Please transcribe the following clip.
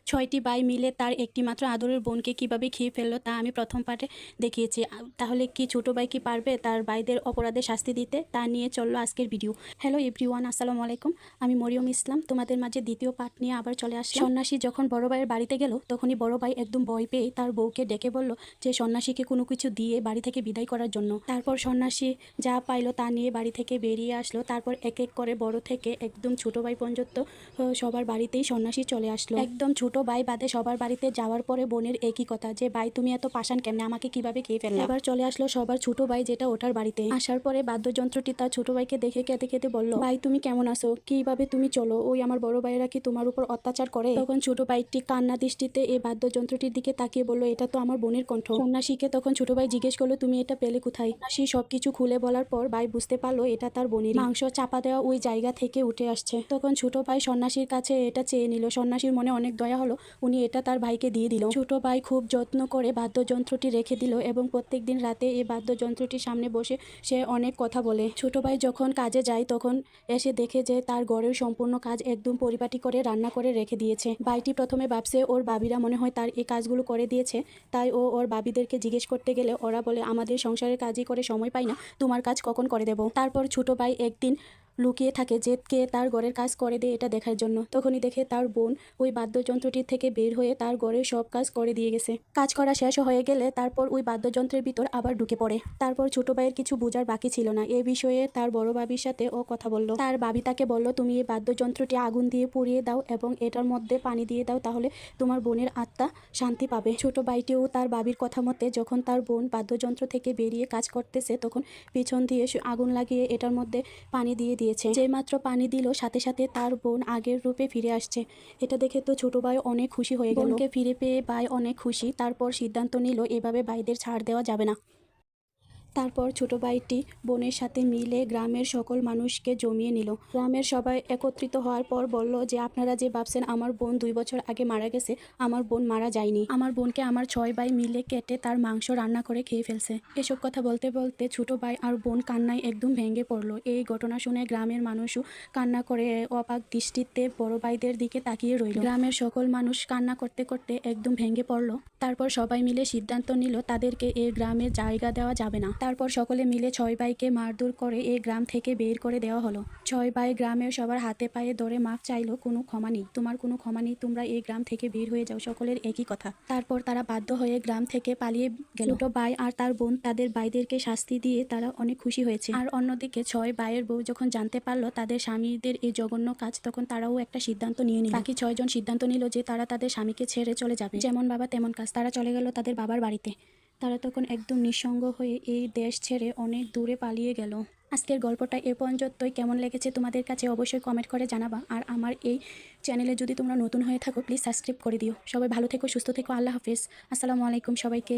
ছয়টি ভাই মিলে তার একটি মাত্র আদরের বোনকে কিভাবে খেয়ে ফেললো তা আমি প্রথম পার্টে দেখিয়েছি। তাহলে কি ছোট ভাই কি পারবে তার ভাইদের অপরাধের শাস্তি দিতে? তা নিয়ে চললো আজকের ভিডিও। হ্যালো এভরিওয়ান, আসসালামু আলাইকুম। আমি মরিয়ম ইসলাম তোমাদের মাঝে দ্বিতীয় পার্ট নিয়ে আবার চলে আসলাম। সন্ন্যাসী যখন বড় ভাইয়ের বাড়িতে গেল তখনই বড় ভাই একদম ভয় পেয়ে তার বউকে ডেকে বলল যে সন্ন্যাসীকে কোনো কিছু দিয়ে বাড়ি থেকে বিদায় করার জন্য। তারপর সন্ন্যাসী যা পাইলো তা নিয়ে বাড়ি থেকে বেরিয়ে আসলো। তারপর এক এক করে বড় থেকে একদম ছোট ভাই পর্যন্ত সবার বাড়িতেই সন্ন্যাসী চলে আসলো। একদম ছোট ভাই বাদে সবার বাড়িতে যাওয়ার পরে বোনের একই কথা যে ভাই তুমি এত পাষাণ কেমনে, আমাকে কিভাবে খেয়ে ফেললে। এবার চলে আসলো সবার ছোট ভাই যেটা ওটার বাড়িতে। আসার পরে বাদ্যযন্ত্রটি তার ছোট ভাইকে দেখে কেঁদে কেঁদে বলল, ভাই তুমি কেমন আছো, কিভাবে তুমি চলো, ওই আমার বড় ভাইয়েরা কি তোমার উপর অত্যাচার করে? তখন ছোট ভাইটি কান্না দৃষ্টিতে এই বাদ্যযন্ত্রটির দিকে তাকিয়ে বলল, এটা তো আমার বোনের কণ্ঠ। সন্ন্যাসীকে তখন ছোট ভাই জিজ্ঞেস করলো, তুমি এটা পেলে কোথায়? সন্ন্যাসী সবকিছু খুলে বলার পর ভাই বুঝতে পারলো এটা তার বোনের মাংস চাপা দেওয়া ওই জায়গা থেকে উঠে আসছে। তখন ছোট ভাই সন্ন্যাসীর কাছে এটা চেয়ে নিল। সন্ন্যাসীর মনে অনেক দয়া হলো, উনি এটা তার ভাইকে দিয়ে দিল। ছোট ভাই খুব যত্ন করে বাদ্যযন্ত্রটি রেখে দিল এবং প্রত্যেকদিন রাতে এই বাদ্যযন্ত্রটির সামনে বসে সে অনেক কথা বলে। ছোট ভাই যখন কাজে যায় তখন এসে দেখে যে তার ঘরের সম্পূর্ণ কাজ একদম পরিপাটি করে রান্না করে রেখে দিয়েছে। ভাইটি প্রথমে ভাবছে ওর ভাবিরা মনে হয় তার এই কাজগুলো করে দিয়েছে, তাই ও ওর ভাবিদেরকে জিজ্ঞেস করতে গেলে ওরা বলে, আমাদের সংসারের কাজই করে সময় পাই না, তোমার কাজ কখন করে দেব। তারপর ছোট ভাই একদিন লুকিয়ে থাকে যে কে তার ঘরের কাজ করে দেয় এটা দেখার জন্য। তখনই দেখে তার বোন ওই বাদ্যযন্ত্রটির থেকে বের হয়ে তার ঘরের সব কাজ করে দিয়ে গেছে। কাজ করা শেষ হয়ে গেলে তারপর ওই বাদ্যযন্ত্রের ভিতর আবার ঢুকে পড়ে। তারপর ছোট ভাইয়ের কিছু বোঝার বাকি ছিল না। এ বিষয়ে তার বড় ভাবির সাথে ও কথা বলল। তার ভাবি তাকে বলল, তুমি এই বাদ্যযন্ত্রটি আগুন দিয়ে পুড়িয়ে দাও এবং এটার মধ্যে পানি দিয়ে দাও, তাহলে তোমার বোনের আত্মা শান্তি পাবে। ছোট ভাইটিও তার ভাবির কথা মতে যখন তার বোন বাদ্যযন্ত্র থেকে বেরিয়ে কাজ করতেছে তখন পিছন দিয়ে আগুন লাগিয়ে এটার মধ্যে পানি দিয়ে দিয়েছে। যে মাত্র পানি দিল সাথে সাথে তার বোন আগের রূপে ফিরে আসছে। এটা দেখে তো ছোট ভাই অনেক খুশি হয়ে গেল। বোনকে ফিরে পেয়ে ভাই অনেক খুশি। তারপর সিদ্ধান্ত নিল এভাবে ভাইদের ছাড় দেওয়া যাবে না। তারপর ছোট ভাইটি বোনের সাথে মিলে গ্রামের সকল মানুষকে জমিয়ে নিল। গ্রামের সবাই একত্রিত হওয়ার পর বলল যে আপনারা যে ভাবছেন আমার বোন 2 বছর আগে মারা গেছে, আমার বোন মারা যায়নি। আমার বোনকে আমার 6 ভাই মিলে কেটে তার মাংস রান্না করে খেয়ে ফেলছে। এসব কথা বলতে বলতে ছোট ভাই আর বোন কান্নায় একদম ভেঙে পড়লো। এই ঘটনা শুনে গ্রামের মানুষও কান্না করে অবাক দৃষ্টিতে বড় ভাইদের দিকে তাকিয়ে রইল। গ্রামের সকল মানুষ কান্না করতে করতে একদম ভেঙে পড়লো। তারপর সবাই মিলে সিদ্ধান্ত নিল তাদেরকে এই গ্রামে জায়গা দেওয়া যাবে না। তারপর সকলে মিলে 6 ভাইকে মারধর করে এই গ্রাম থেকে বের করে দেওয়া হলো। 6 ভাই গ্রামের সবার হাতে পায়ে ধরে মাফ চাইলো, কোনো ক্ষমা নেই, তোমার কোনো ক্ষমা নেই, তোমরা এই গ্রাম থেকে বের হয়ে যাও, সকলের একই কথা। তারপর তারা বাধ্য হয়ে গ্রাম থেকে পালিয়ে গেল। ছোট ভাই আর তার বোন তাদের ভাইদেরকে শাস্তি দিয়ে তারা অনেক খুশি হয়েছে। আর অন্যদিকে 6 ভাইয়ের বউ যখন জানতে পারলো তাদের স্বামীদের এই জঘন্য কাজ, তখন তারাও একটা সিদ্ধান্ত নিয়ে নিল। বাকি 6 জন সিদ্ধান্ত নিল যে তারা তাদের স্বামীকে ছেড়ে চলে যাবে। যেমন বাবা তেমন কাজ। তারা চলে গেল তাদের বাবার বাড়িতে। তারা তখন একদম নিঃসঙ্গ হয়ে এই দেশ ছেড়ে অনেক দূরে পালিয়ে গেল। আজকের গল্পটা এ পর্যন্তই। কেমন লেগেছে তোমাদের কাছে অবশ্যই কমেন্ট করে জানাবা। আর আমার এই চ্যানেলে যদি তোমরা নতুন হয়ে থাকো প্লিজ সাবস্ক্রাইব করে দিও। সবাই ভালো থেকো, সুস্থ থেকো, আল্লাহ হাফেজ, আসসালামু আলাইকুম সবাইকে।